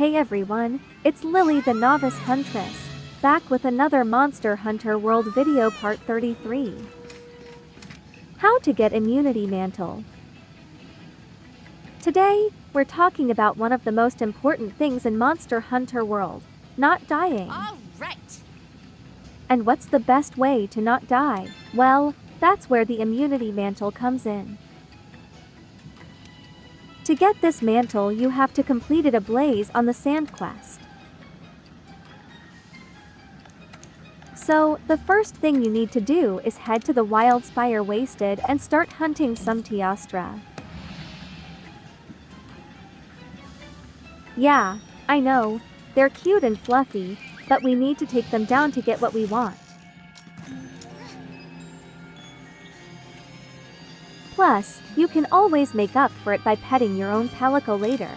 Hey everyone, it's Lielie the Novice Huntress, back with another Monster Hunter World video part 33. How to get Immunity Mantle. Today, we're talking about one of the most important things in Monster Hunter World, not dying. All right. And what's the best way to not die? Well, that's where the Immunity Mantle comes in. To get this mantle you have to complete a blaze on the sand quest. So, the first thing you need to do is head to the Wildspire Wasted and start hunting some Teostra. Yeah, I know, they're cute and fluffy, but we need to take them down to get what we want. Plus, you can always make up for it by petting your own Palico later.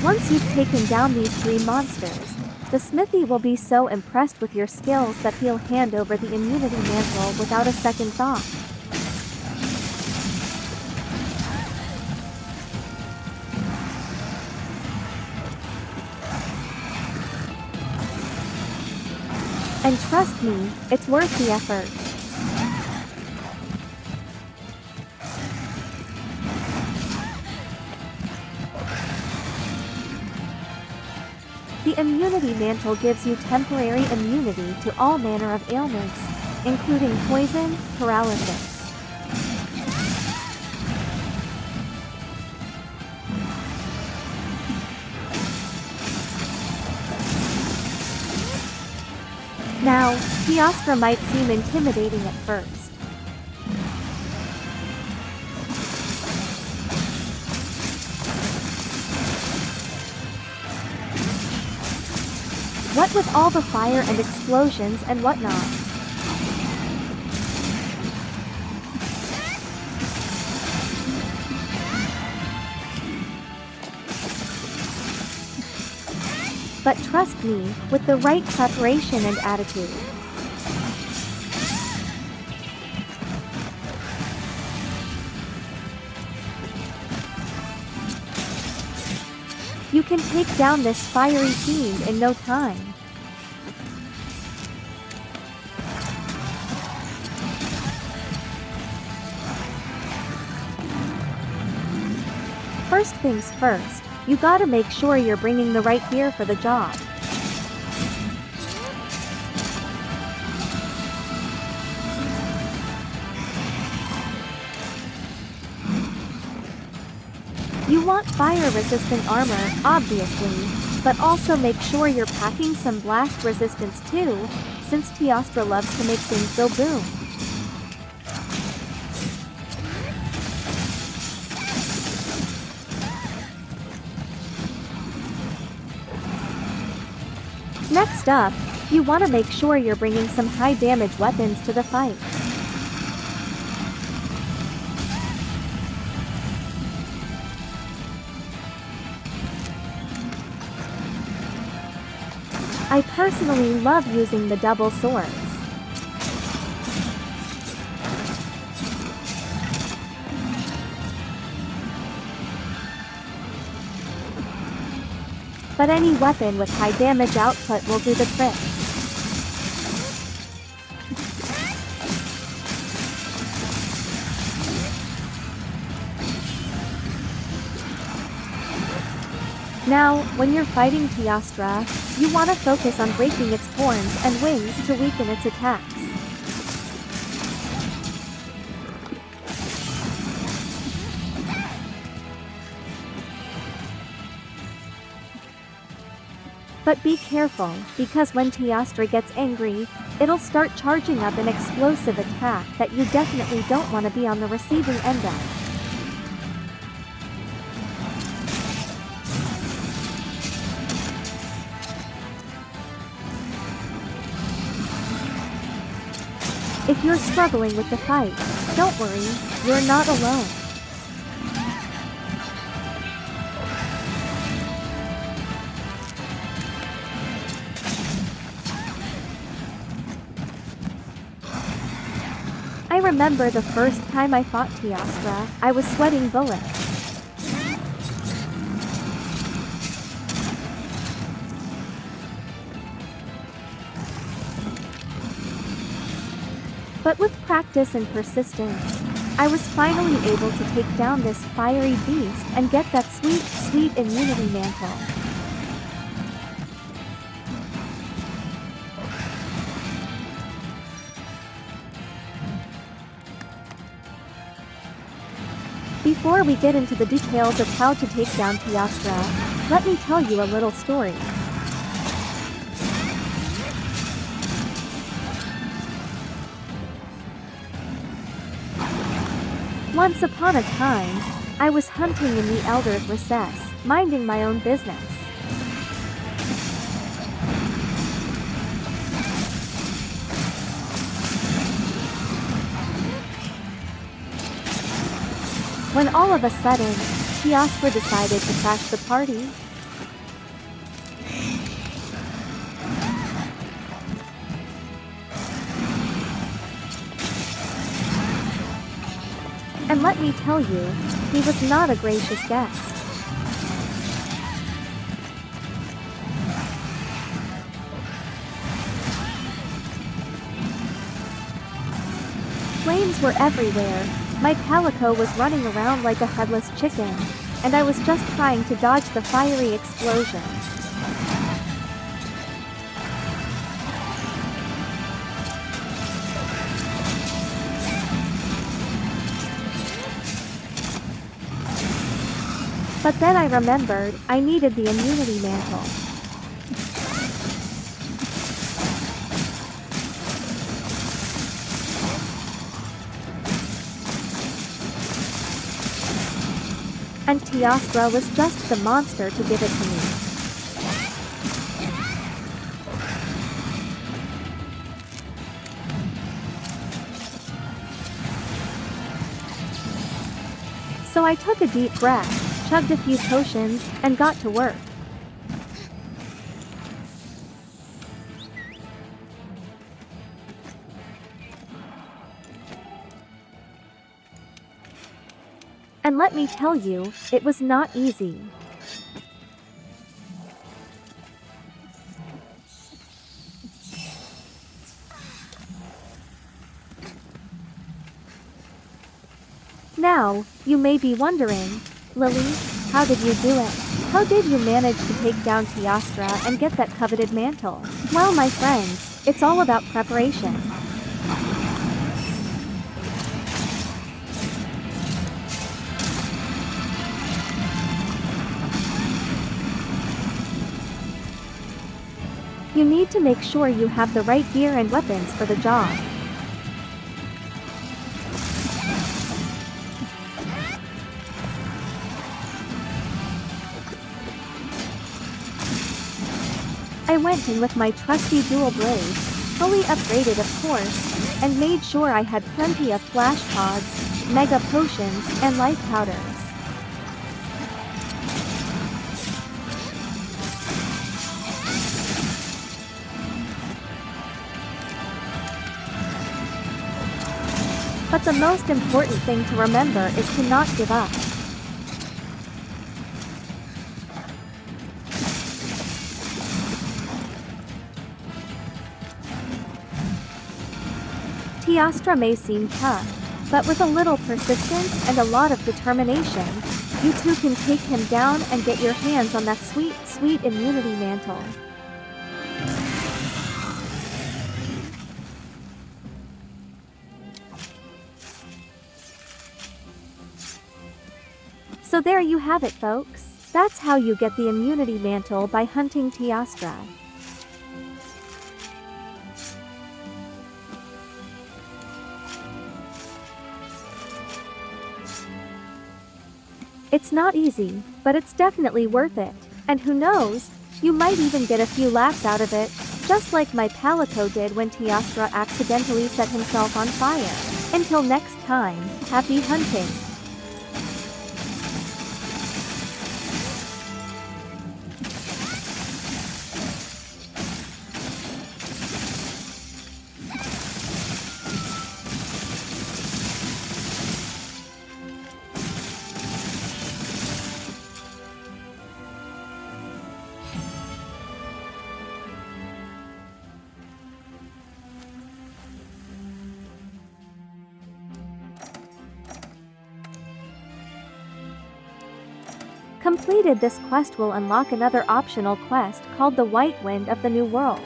Once you've taken down these 3 monsters, the smithy will be so impressed with your skills that he'll hand over the Immunity Mantle without a second thought. And trust me, it's worth the effort. The Immunity Mantle gives you temporary immunity to all manner of ailments, including poison, paralysis. Now, Teostra might seem intimidating at first. What with all the fire and explosions and whatnot. But trust me, with the right preparation and attitude, you can take down this fiery fiend in no time. First things first, you gotta make sure you're bringing the right gear for the job. You want fire-resistant armor, obviously, but also make sure you're packing some blast resistance too, since Teostra loves to make things go boom. Next up, you want to make sure you're bringing some high-damage weapons to the fight. I personally love using the double swords. But any weapon with high damage output will do the trick. Now, when you're fighting Teostra, you want to focus on breaking its horns and wings to weaken its attacks. But be careful, because when Teostra gets angry, it'll start charging up an explosive attack that you definitely don't want to be on the receiving end of. If you're struggling with the fight, don't worry, you're not alone. remember the first time I fought Teostra, I was sweating bullets. But with practice and persistence, I was finally able to take down this fiery beast and get that sweet, sweet immunity mantle. Before we get into the details of how to take down Teostra, let me tell you a little story. Once upon a time, I was hunting in the Elder's Recess, minding my own business. When all of a sudden, Teostra decided to crash the party. And let me tell you, he was not a gracious guest. Flames were everywhere, my calico was running around like a headless chicken, and I was just trying to dodge the fiery explosions. But then I remembered, I needed the immunity mantle. And Teostra was just the monster to give it to me. So I took a deep breath, chugged a few potions, and got to work. And let me tell you, it was not easy. Now, you may be wondering, Lielie, how did you do it? How did you manage to take down Teostra and get that coveted mantle? Well, my friends, it's all about preparation. You need to make sure you have the right gear and weapons for the job. I went in with my trusty dual blades, fully upgraded of course, and made sure I had plenty of flash pods, mega potions, and life powders. But the most important thing to remember is to not give up. Teostra may seem tough, but with a little persistence and a lot of determination, you too can take him down and get your hands on that sweet, sweet immunity mantle. So there you have it, folks. That's how you get the immunity mantle by hunting Teostra. It's not easy, but it's definitely worth it. And who knows, you might even get a few laughs out of it, just like my calico did when Teostra accidentally set himself on fire. Until next time, happy hunting! Completed this quest will unlock another optional quest called the White Wind of the New World.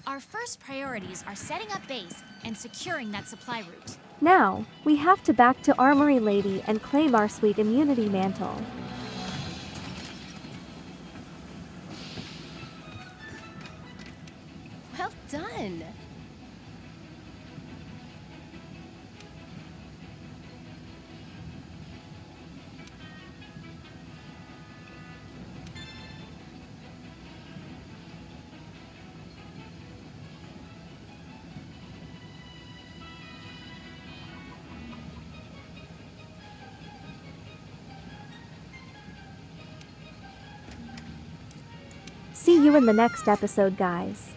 Our first priorities are setting up base and securing that supply route. Now, we have to back to Armory Lady and claim our sweet Immunity Mantle. Well done! See you in the next episode, guys.